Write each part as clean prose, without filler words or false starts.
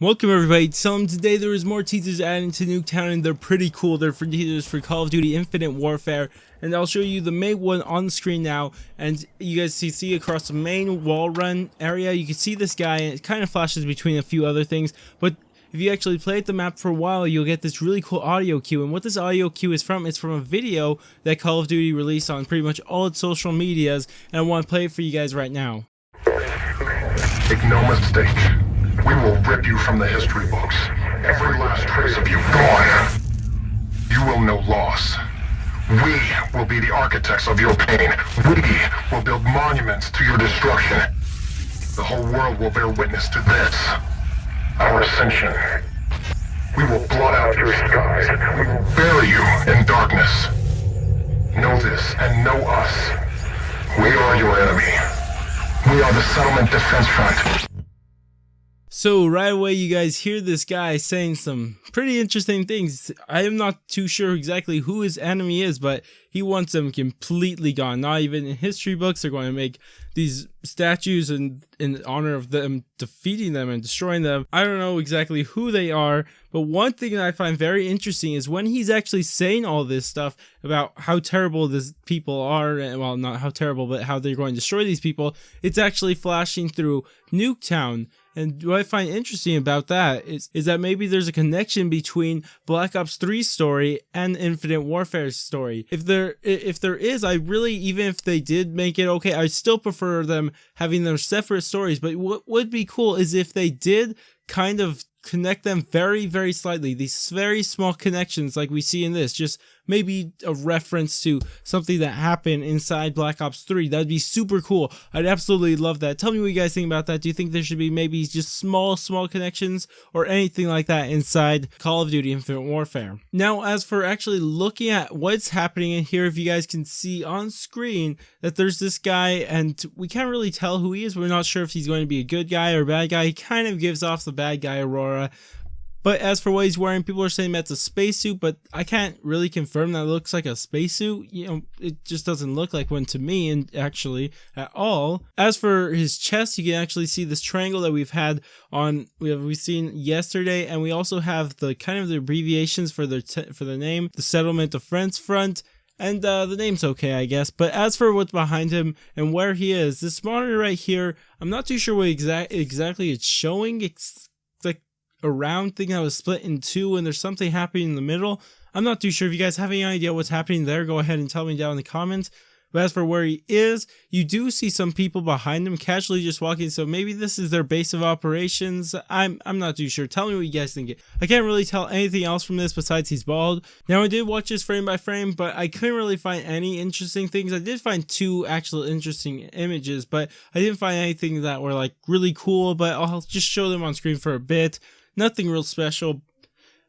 Welcome everybody. Today there is more teasers added to Nuk3Town and they're pretty cool. They're for teasers for Call of Duty Infinite Warfare, and I'll show you the main one on the screen now. And you guys see across the main wall run area, you can see this guy, and it kind of flashes between a few other things. But if you actually play at the map for a while, you'll get this really cool audio cue. And what this audio cue is from, it's from a video that Call of Duty released on pretty much all its social medias, and I want to play it for you guys right now. Make no mistake. We will rip you from the history books. Every last trace of you gone. You will know loss. We will be the architects of your pain. We will build monuments to your destruction. The whole world will bear witness to this. Our ascension. We will blot out your skies. We will bury you in darkness. Know this and know us. We are your enemy. We are the Settlement Defense Front. So right away you guys hear this guy saying some pretty interesting things. I am not too sure exactly who his enemy is, but he wants them completely gone. Not even in history books. They're going to make these statues in honor of them defeating them and destroying them. I don't know exactly who they are, but one thing that I find very interesting is when he's actually saying all this stuff about how terrible these people are, and well, not how terrible, but how they're going to destroy these people, it's actually flashing through Nuk3Town. And what I find interesting about that is that maybe there's a connection between Black Ops 3's story and Infinite Warfare's story. If there is, I really, even if they did make it okay, I still prefer them having their separate stories. But what would be cool is if they did kind of connect them very, very slightly. These very small connections like we see in this, just maybe a reference to something that happened inside Black Ops 3. That'd be super cool. I'd absolutely love that. Tell me what you guys think about that. Do you think there should be maybe just small connections or anything like that inside Call of Duty Infinite Warfare? Now, as for actually looking at what's happening in here, if you guys can see on screen that there's this guy, and we can't really tell who he is. We're not sure if he's going to be a good guy or a bad guy. He kind of gives off the bad guy aura. But as for what he's wearing, people are saying that's a spacesuit, but I can't really confirm that it looks like a spacesuit. You know, it just doesn't look like one to me, and actually at all. As for his chest, you can actually see this triangle that we've seen yesterday, and we also have the kind of the abbreviations for the name, the Settlement Defense Front. And the name's okay, I guess. But as for what's behind him and where he is, this monitor right here, I'm not too sure what exactly it's showing. It's like a round thing that was split in two, and there's something happening in the middle. I'm not too sure. If you guys have any idea what's happening there, go ahead and tell me down in the comments. But as for where he is, you do see some people behind him casually just walking, so maybe this is their base of operations. I'm not too sure. Tell me what you guys think. I can't really tell anything else from this besides he's bald. Now, I did watch this frame by frame, but I couldn't really find any interesting things. I did find two actual interesting images, but I didn't find anything that were like really cool, but I'll just show them on screen for a bit. Nothing real special.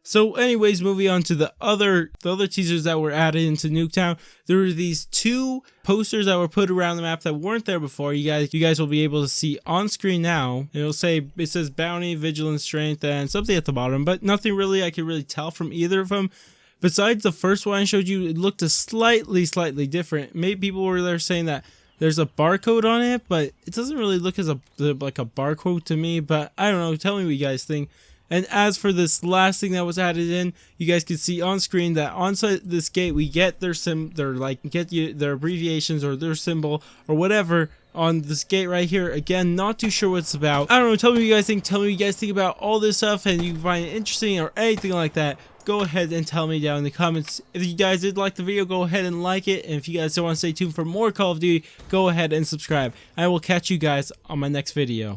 So anyways, moving on to the other teasers that were added into Nuk3Town. There were these two posters that were put around the map that weren't there before. You guys will be able to see on screen now. It says bounty, vigilance, strength, and something at the bottom, but nothing really I can really tell from either of them. Besides the first one I showed you, it looked slightly different. Maybe people were there saying that there's a barcode on it, but it doesn't really look as like a barcode to me. But I don't know. Tell me what you guys think. And as for this last thing that was added in, you guys can see on screen that onside this gate we get their abbreviations or their symbol or whatever on this gate right here. Again, not too sure what it's about. I don't know. Tell me what you guys think. Tell me what you guys think about all this stuff, and you find it interesting or anything like that. Go ahead and tell me down in the comments. If you guys did like the video, go ahead and like it. And if you guys don't want to stay tuned for more Call of Duty, go ahead and subscribe. I will catch you guys on my next video.